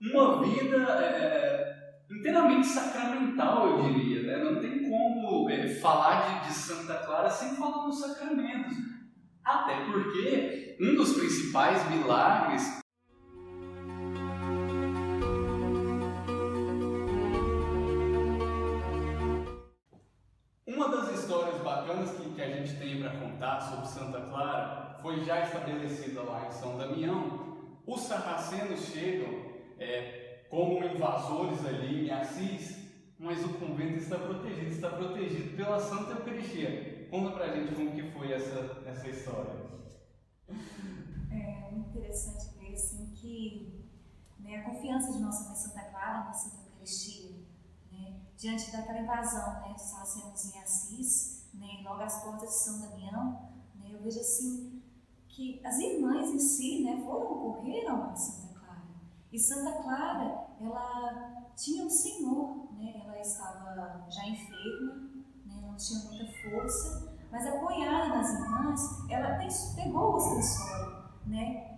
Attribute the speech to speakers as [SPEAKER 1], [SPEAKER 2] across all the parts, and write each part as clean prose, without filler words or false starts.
[SPEAKER 1] uma vida inteiramente sacramental, eu diria, né? Não tem como falar de Santa Clara sem falar nos sacramentos. Até porque um dos principais milagres Uma das histórias bacanas que a gente tem para contar sobre Santa Clara foi já estabelecida lá em São Damião. Os sarracenos chegam como invasores ali em Assis, mas o convento está protegido pela Santa Eucaristia. Conta pra gente como que foi essa história.
[SPEAKER 2] É muito interessante ver assim, que a confiança de Nossa Mãe Santa Clara na Santa Eucaristia, diante daquela invasão dos sarracenos em Assis, logo às portas de São Damião, eu vejo assim que as irmãs em si correram a Santa Clara. E Santa Clara, ela tinha um Senhor, ela estava já enferma, não tinha muita força, mas apoiada nas irmãs, ela pegou o ostensório,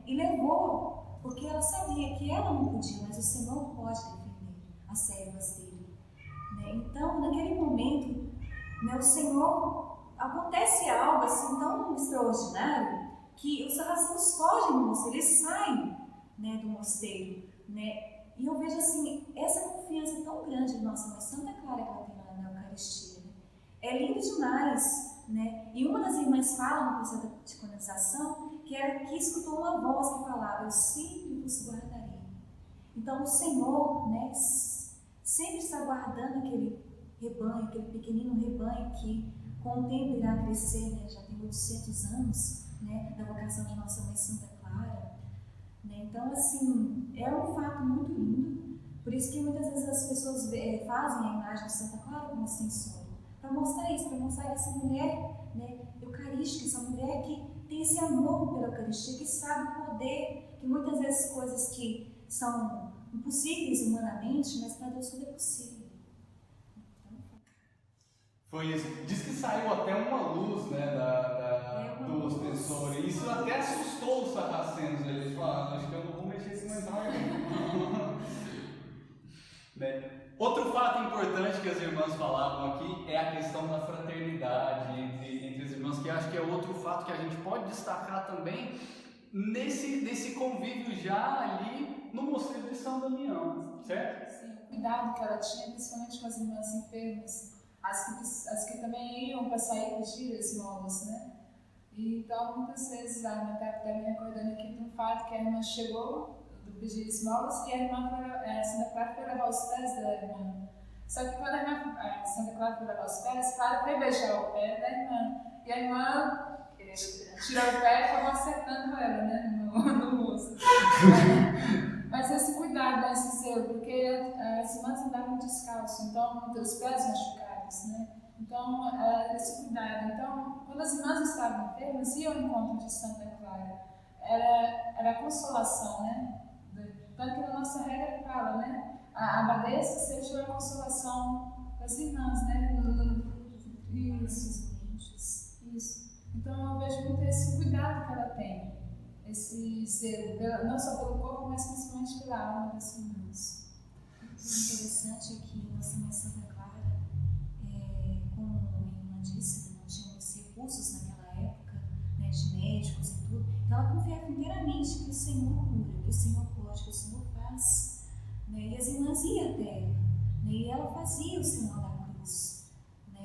[SPEAKER 2] e levou, porque ela sabia que ela não podia, mas o Senhor pode defender as servas dele. Então, naquele momento, o Senhor, acontece algo assim tão extraordinário que os sarracenos fogem do mosteiro, eles saem do mosteiro. E eu vejo assim, essa confiança tão grande de Nossa Mãe Santa Clara que ela tem na Eucaristia. É lindo demais. E uma das irmãs fala no processo de canonização que escutou uma voz que falava: eu sempre vos guardarei. Então, o Senhor, sempre está guardando aquele rebanho, aquele pequenino rebanho que com o tempo irá crescer, já tem 800 anos da vocação de Nossa Mãe Santa Clara. Então, assim, é um fato muito lindo, por isso que muitas vezes as pessoas fazem a imagem de Santa Clara como ostensório, para mostrar isso, para mostrar essa mulher eucarística, essa mulher que tem esse amor pela Eucaristia, que sabe o poder, que muitas vezes coisas que são impossíveis humanamente, mas para Deus tudo é possível.
[SPEAKER 1] Foi isso. Diz que saiu até uma luz do ostensório, e isso até assustou os sarracenos. Eles falaram: acho que eu não vou mexer com mais nada. Outro fato importante que as irmãs falavam aqui é a questão da fraternidade entre as irmãs, que acho que é outro fato que a gente pode destacar também nesse convívio já ali no mosteiro de São Damião, certo?
[SPEAKER 3] Sim, o cuidado que ela tinha, principalmente com as irmãs enfermas, as que também iam para sair pedir esmolas, E então, muitas vezes, a irmã está me recordando aqui de um fato que a irmã chegou do pedir esmolas e a irmã Santa Clara foi levar os pés da irmã. Só que quando a irmã Santa Clara foi levar os pés, Clara foi beijar o pé da irmã. E a irmã tirou o pé e acabou acertando ela, no rosto. Mas esse cuidado, esse zelo, porque as irmãs andavam descalços, então os pés machucados, Então, esse cuidado. Então, quando as irmãs estavam enfermas, iam ao encontro de Santa Clara. Era a consolação, Tanto que na nossa regra fala, a abadesa seja a consolação das irmãs, Isso. Então, eu vejo muito esse cuidado que ela tem, esse zelo, não só pelo corpo, mas principalmente pela alma das irmãs.
[SPEAKER 2] O interessante é que Nossa Mãe Santa Clara, como a irmã disse, não tinha muitos recursos naquela época, de médicos e tudo, então ela confiava inteiramente que o Senhor cura, que o Senhor pode, que o Senhor faz. E as irmãs iam até ela, e ela fazia o sinal da cruz,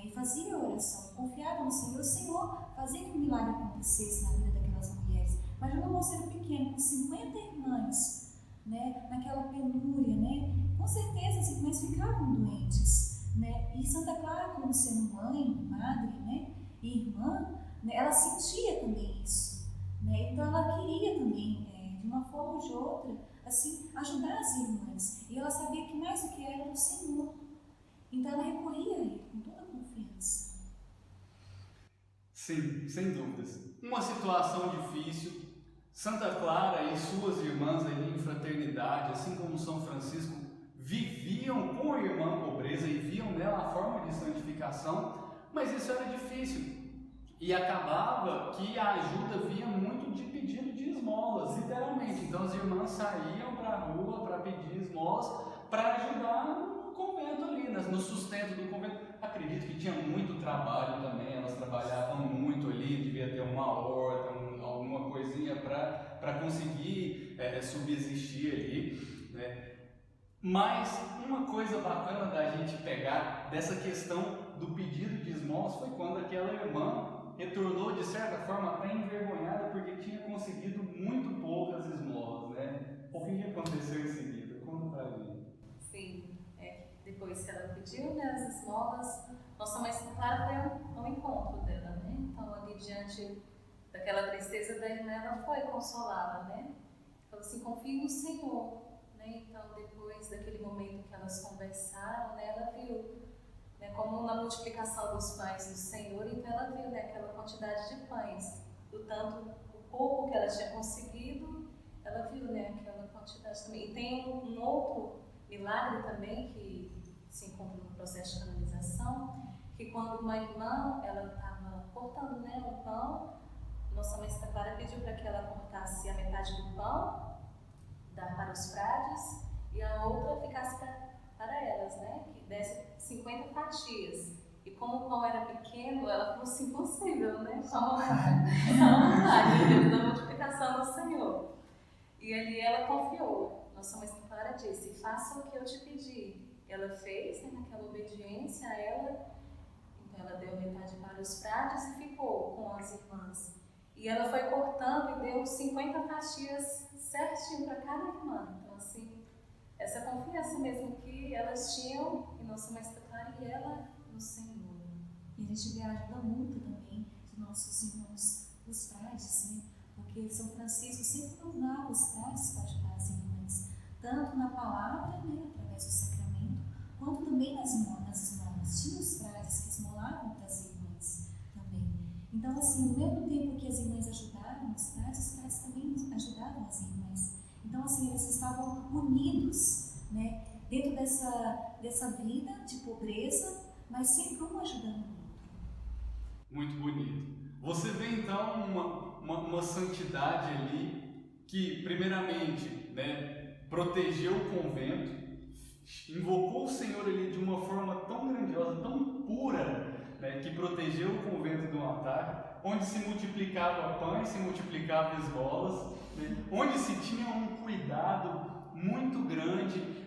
[SPEAKER 2] e fazia a oração, confiava no Senhor. O Senhor fazia que o milagre acontecesse na vida daquelas mulheres. Imagina um mosteiro pequeno, com 50 irmãs, naquela penúria, com certeza as irmãs ficavam doentes, e Santa Clara, como sendo mãe, madre, e irmã, ela sentia também isso, então ela queria também, de uma forma ou de outra, assim, ajudar as irmãs, e ela sabia que mais do que era o Senhor, então ela recorria a Ele com toda a confiança.
[SPEAKER 1] Sim, sem dúvidas. Uma situação difícil, Santa Clara e suas irmãs ali em fraternidade, assim como São Francisco, viviam com a irmã pobreza e viam nela a forma de santificação, mas isso era difícil. E acabava que a ajuda vinha muito de pedido de esmolas, literalmente. Então as irmãs saíam para a rua para pedir esmolas. no sustento do convento. Acredito que tinha muito trabalho também, elas trabalhavam muito ali, devia ter uma horta, alguma coisinha para conseguir subsistir ali, né? Mas uma coisa bacana da gente pegar dessa questão do pedido de esmolas foi quando aquela irmã retornou de certa forma até envergonhada porque tinha conseguido muito poucas esmolas, né? O que aconteceu em seguida? Conta pra gente.
[SPEAKER 4] Sim, depois que ela pediu, né, as esmolas, nossa Mãe Santa Clara foi ao encontro dela, né? Então ali diante daquela tristeza da irmã, ela foi consolada, né? Falou assim, confie no Senhor, né? Então depois daquele momento que elas conversaram, né, ela viu, né, como na multiplicação dos pães do Senhor, então ela viu, né, aquela quantidade de pães, do tanto o pouco que ela tinha conseguido, ela viu, né, aquela quantidade também. E tem um outro milagre também que se encontra no processo de canonização, que quando uma irmã, ela estava cortando, né, o pão, Nossa Mãe Santa Clara pediu para que ela cortasse a metade do pão, dar para os frades, e a outra ficasse para elas, né, que desse 50 fatias. E como o pão era pequeno, ela falou assim, impossível, né, só um milagre da multiplicação do Senhor. E ali ela confiou. Nossa Mãe Santa Clara disse, faça o que eu te pedi. Ela fez, né, naquela obediência a ela, então ela deu metade para os frades e ficou com as irmãs. E ela foi cortando e deu 50 fatias certinho para cada irmã. Então, assim, essa confiança mesmo que elas tinham em Nossa Mãe Santa Clara e ela no Senhor.
[SPEAKER 2] E a gente vê a ajuda muito também de nossos irmãos, os frades, né? Porque São Francisco sempre mandava os frades para ajudar as irmãs, tanto na palavra, né, através do sacramento, quanto também nas esmolas. Tinha os frades que esmolavam para as irmãs também. Então, assim, no mesmo tempo que as irmãs ajudavam os frades também ajudavam as irmãs. Então, assim, eles estavam unidos, né, dentro dessa vida de pobreza, mas sempre um ajudando o outro.
[SPEAKER 1] Muito bonito. Você vê então uma santidade ali que, primeiramente, né, protegeu o convento, invocou o Senhor ali de uma forma tão grandiosa, tão pura, né, que protegeu o convento de um ataque, onde se multiplicava pães, se multiplicava esmolas, né, onde se tinha um cuidado muito grande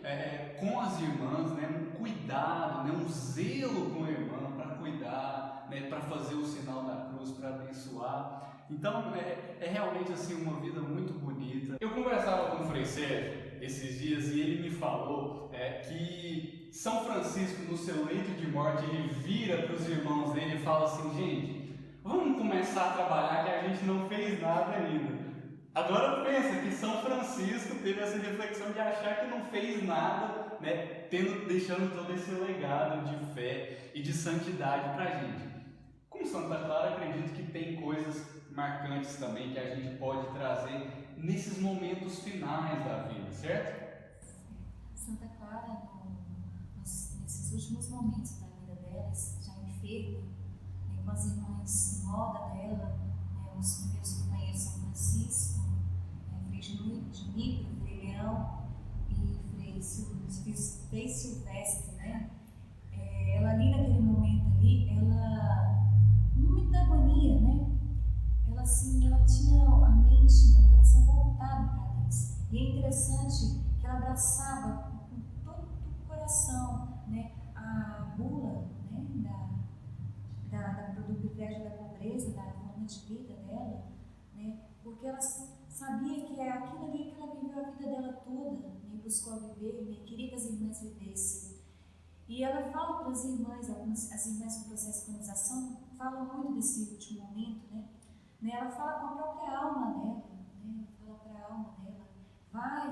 [SPEAKER 1] com as irmãs, né, um cuidado, né, um zelo com a irmã para cuidar, né, para fazer o sinal da cruz, para abençoar. Então é realmente assim uma vida muito bonita. Eu conversava com o Frei Sérgio esses dias e ele me falou que São Francisco, no seu leito de morte, ele vira para os irmãos dele e fala assim, gente, vamos começar a trabalhar que a gente não fez nada ainda. Agora pensa que São Francisco teve essa reflexão de achar que não fez nada, né, deixando todo esse legado de fé e de santidade para a gente. Com Santa Clara, acredito que tem coisas marcantes também que a gente pode trazer nesses momentos finais da vida, certo?
[SPEAKER 2] Santa Clara, nesses últimos momentos da vida dela, já enferma, né, com as irmãs em roda dela, né, os primeiros companheiros São Francisco, Frei Junípero, Frei Leão e Frei Silvestre, né? Ela ali naquele momento ali, no momento da agonia, né? Ela tinha a mente, né, o coração voltado para Deus. E é interessante que ela abraçava com todo o coração, né, a bula, né, do privilégio da pobreza, da forma de vida dela, né, porque ela sabia que é aquilo ali que ela viveu a vida dela toda, né, buscou viver, né, queria que as irmãs vivessem. E ela fala para as irmãs, as irmãs no processo de canonização falam muito desse último momento, né? Ela fala com a própria alma dela, né? Ela fala para a alma dela, vai,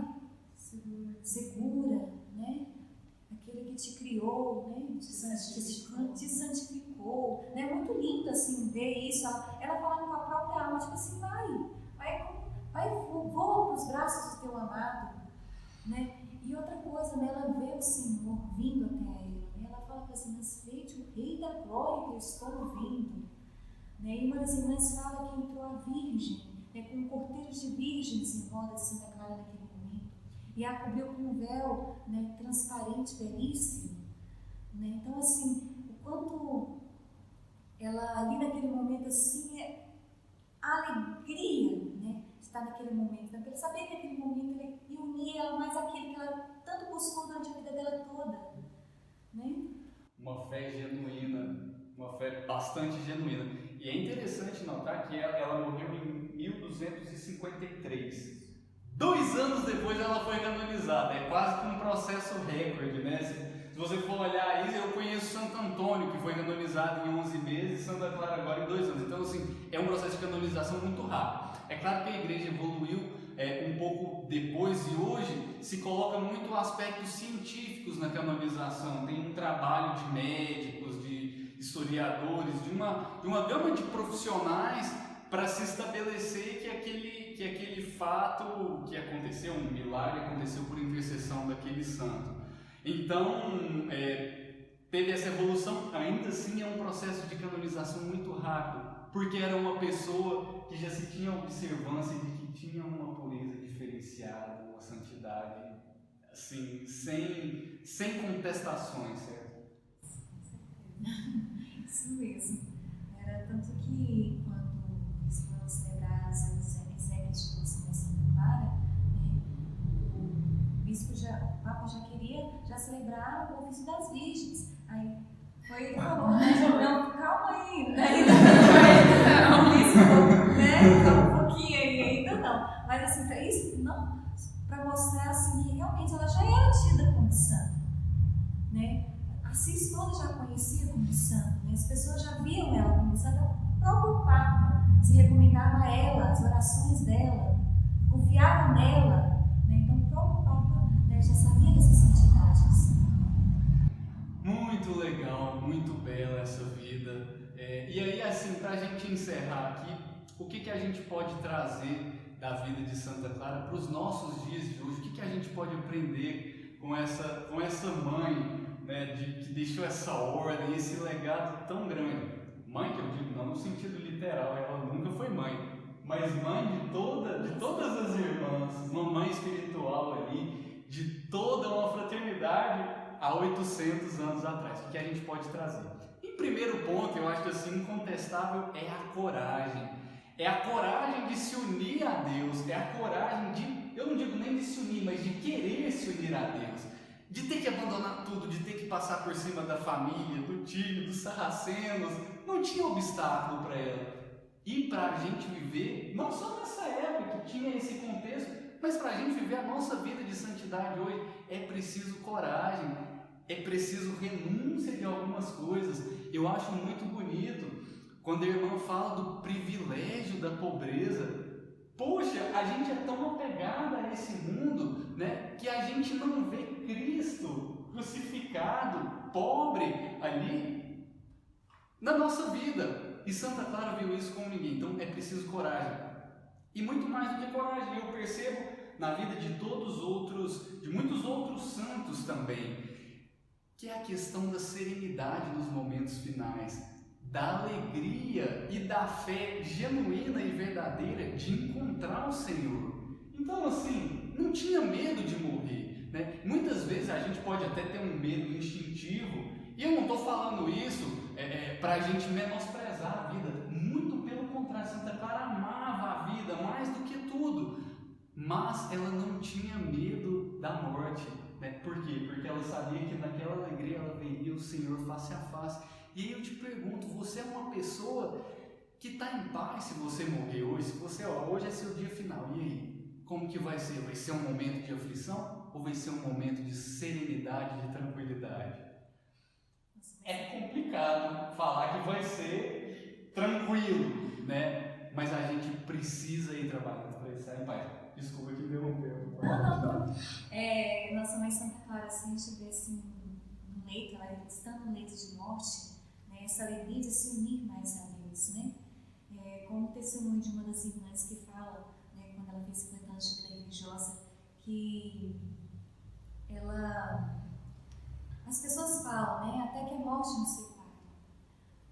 [SPEAKER 2] segura, né? Aquele que te criou, né? Te santificou, né? É muito lindo assim ver isso. Ela falando com a própria alma, tipo assim, vai, voa para os braços do teu amado, né? E outra coisa, né, ela vê o Senhor vindo até ela, né? Ela fala para as irmãs, veja o Rei da Glória que eu estou vindo, né? E uma das irmãs fala que entrou a Virgem, né, com um cortejo de virgens em roda de Santa Clara naquele momento, e a cobriu com um véu, né, transparente, belíssimo, né? Então, assim, o quanto ela ali naquele momento, assim, a alegria, né, de estar naquele momento, né? Ela sabia que aquele momento ele ia unir ela mais aquilo que ela tanto buscou durante a vida dela toda, né?
[SPEAKER 1] Uma fé genuína, uma fé bastante genuína. E é interessante notar que ela morreu em 1253. 2 anos depois ela foi canonizada. É quase que um processo recorde, né? Se você for olhar aí, eu conheço Santo Antônio, que foi canonizado em 11 meses, e Santa Clara agora em 2 anos. Então, assim, é um processo de canonização muito rápido. É claro que a igreja evoluiu um pouco depois e hoje se coloca muito aspectos científicos na canonização. Tem um trabalho de médicos, de historiadores, de uma gama de profissionais para se estabelecer que aquele fato que aconteceu, um milagre aconteceu por intercessão daquele santo. Então, teve essa evolução. Ainda assim é um processo de canonização muito rápido, porque era uma pessoa que já se tinha observância de que tinha uma pureza diferenciada, uma santidade, assim, sem contestações, certo?
[SPEAKER 2] Isso mesmo. Era tanto que quando eles foram celebrar as exéquias de Santa Clara, né, o Papa já queria celebrar o ofício das virgens. Aí foi ele que falou, não, calma aí, ainda não, né? Calma um pouquinho aí, ainda não. Mas assim, para isso, não, para mostrar assim, que realmente ela já era tida como santa, né? Assis toda já conhecia como santo, né? As pessoas já viam ela como santa. O próprio Papa se recomendava a ela, as orações dela, confiava nela, né? Então o próprio Papa, né, já sabia dessas santidades.
[SPEAKER 1] Muito legal, muito bela essa vida. E aí, assim, para a gente encerrar aqui, o que a gente pode trazer da vida de Santa Clara para os nossos dias de hoje? O que a gente pode aprender com essa mãe, né, que deixou essa ordem, esse legado tão grande? Mãe, que eu digo não no sentido literal, ela nunca foi mãe, mas mãe de todas as irmãs, uma mãe espiritual ali, de toda uma fraternidade há 800 anos atrás. O que a gente pode trazer? Em primeiro ponto, eu acho que assim, incontestável é a coragem. É a coragem de se unir a Deus, é a coragem de, eu não digo nem de se unir, mas de querer se unir a Deus. De ter que abandonar tudo, de ter que passar por cima da família, do time, dos sarracenos. Não tinha obstáculo para ela. E para a gente viver, não só nessa época que tinha esse contexto, mas para a gente viver a nossa vida de santidade hoje, é preciso coragem, é preciso renúncia de algumas coisas. Eu acho muito bonito quando a irmã fala do privilégio da pobreza. Poxa, a gente é tão apegada a esse mundo, né, que a gente não vê Cristo crucificado, pobre ali na nossa vida. E Santa Clara viu isso como ninguém. Então é preciso coragem. E muito mais do que coragem, eu percebo na vida de muitos outros santos também, que é a questão da serenidade nos momentos finais, da alegria e da fé genuína e verdadeira de encontrar o Senhor. Então, assim, não tinha medo de morrer, né? Muitas vezes a gente pode até ter um medo instintivo, e eu não estou falando isso para a gente menosprezar a vida, muito pelo contrário. Santa Clara amava a vida mais do que tudo, mas ela não tinha medo da morte, né? Por quê? Porque ela sabia que naquela alegria ela veria o Senhor face a face. E aí eu te pergunto, você é uma pessoa que está em paz se você morrer hoje? Se você, hoje é seu dia final, e aí? Como que vai ser? Vai ser um momento de aflição ou vai ser um momento de serenidade, de tranquilidade? É complicado falar que vai ser tranquilo, né? Mas a gente precisa ir trabalhando para estar em paz. Desculpa que interrompeu.
[SPEAKER 2] Não. Nossa mãe Santa Clara, assim, a gente vê assim, no leito, ela estando no leito de morte, né, essa alegria de se unir mais a Deus, né? Como testemunho de uma das irmãs que fala, né, quando ela fez 50 anos de vida religiosa, que as pessoas falam, né, até que a morte nos separe,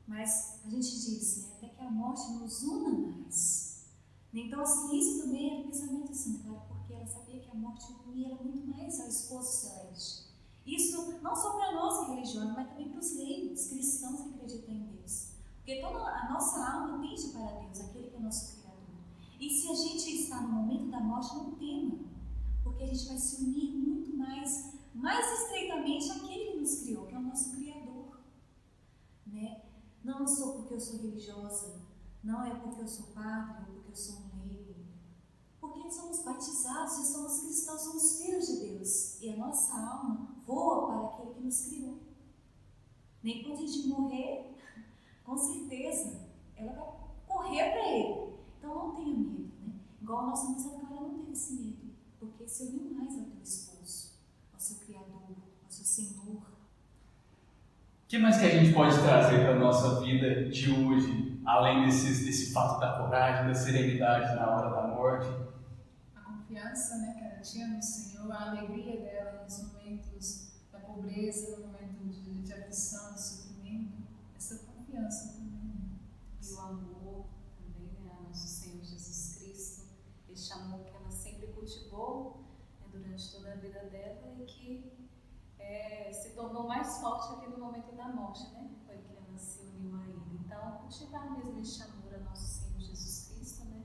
[SPEAKER 2] mas a gente diz, né, até que a morte nos una mais. Então, assim, isso também era o pensamento de Santa Clara, porque ela sabia que a morte unia muito mais ao esposo celeste. Isso não só para nós religiosos, mas também para os leigos, cristãos que acreditam em Deus. Porque toda a nossa alma tende para Deus, aquele que é nosso Criador. E se a gente está no momento da morte, não tema, porque a gente vai se unir muito mais estreitamente àquele que nos criou, que é o nosso Criador. Né? Não sou porque eu sou religiosa, não é porque eu sou padre ou porque eu sou um leigo. Porque somos batizados e somos cristãos, somos filhos de Deus. E a nossa alma voa para aquele que nos criou. Nem quando a gente morrer, com certeza, ela vai correr para Ele. Então não tenha medo, né? Igual a nossa mãe Santa Clara não teve esse medo, porque se uniu mais ao teu esposo, ao seu Criador, ao seu Senhor.
[SPEAKER 1] O que mais que a gente pode trazer para a nossa vida de hoje, além desse fato da coragem, da serenidade na hora da morte?
[SPEAKER 3] A confiança, né, que ela tinha no Senhor, a alegria dela nos momentos da pobreza, no momento de aflição, de sofrimento, essa confiança também.
[SPEAKER 4] E o amor também, né, a nosso Senhor Jesus Cristo, este amor que ela sempre cultivou, né, durante toda a vida dela e que se tornou mais forte aqui no momento da morte, né? Foi que ela se uniu a Ele. Então, cultivar mesmo este amor a nosso Senhor Jesus Cristo, né?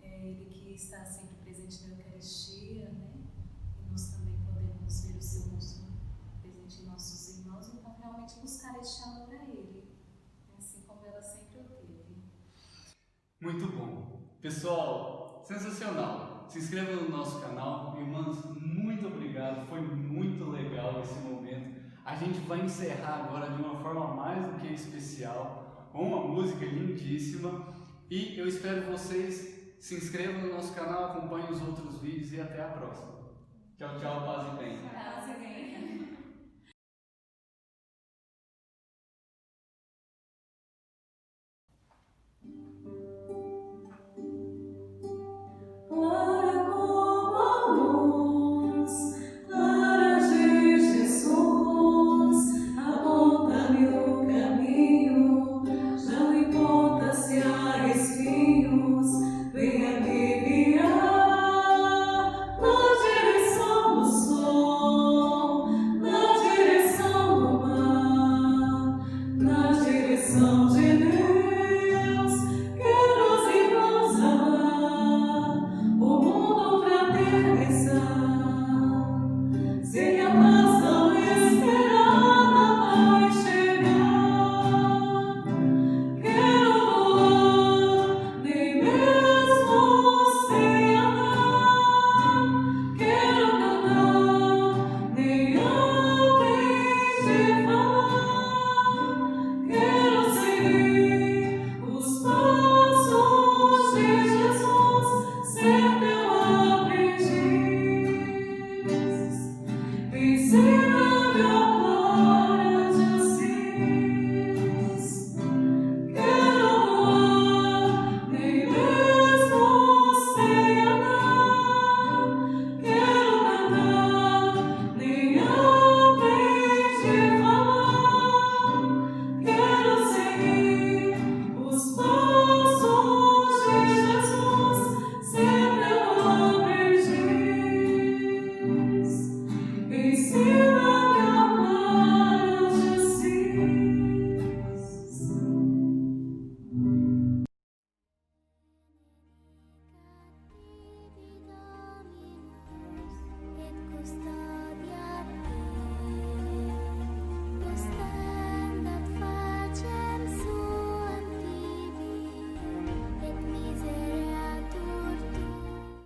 [SPEAKER 4] Ele que está sempre presente na Eucaristia, né? E nós também podemos ver o seu rosto presente em nossos irmãos. Então, realmente buscar este amor a Ele, assim como ela sempre o teve.
[SPEAKER 1] Muito bom. Pessoal, sensacional. Se inscreva no nosso canal. Irmãs, muito obrigado. Foi muito legal esse momento. A gente vai encerrar agora de uma forma mais do que especial, com uma música lindíssima. E eu espero vocês se inscrevam no nosso canal, acompanhem os outros vídeos e até a próxima. Tchau, tchau, paz e bem.